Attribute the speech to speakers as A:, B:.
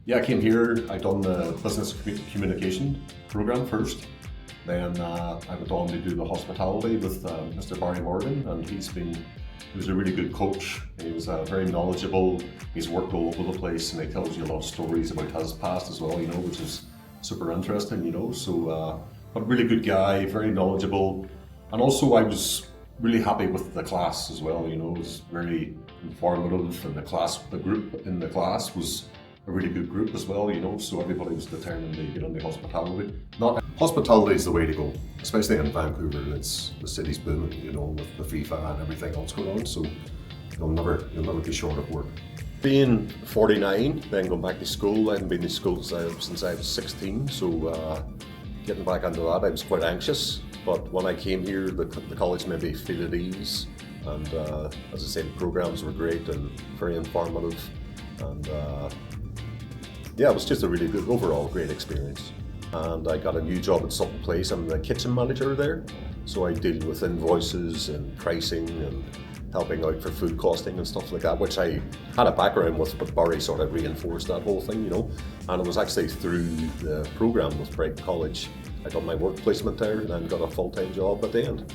A: Yeah, I came here, I done the business communication program first. Then I went on to do the hospitality with Mr. Barry Morgan, and he was a really good coach. He was very knowledgeable. He's worked all over the place, and he tells you a lot of stories about his past as well, which is super interesting, So, but really good guy, very knowledgeable. And also I was really happy with the class as well, It was very informative, and the group in the class was a really good group as well, So everybody was determined to get into hospitality. Hospitality is the way to go, especially in Vancouver. The city's booming, with the FIFA and everything else going on. So you'll never be short of work. Being 49, then going back to school, I hadn't been to school since I was 16. So getting back into that, I was quite anxious. But when I came here, the college made me feel at ease. And as I say, the programs were great and very informative. And it was just a really good, overall great experience. And I got a new job at Sutton Place. I'm the kitchen manager there. So I deal with invoices and pricing and helping out for food costing and stuff like that, which I had a background with, but Barry sort of reinforced that whole thing, And it was actually through the program with Brighton College, I got my work placement there and then got a full-time job at the end.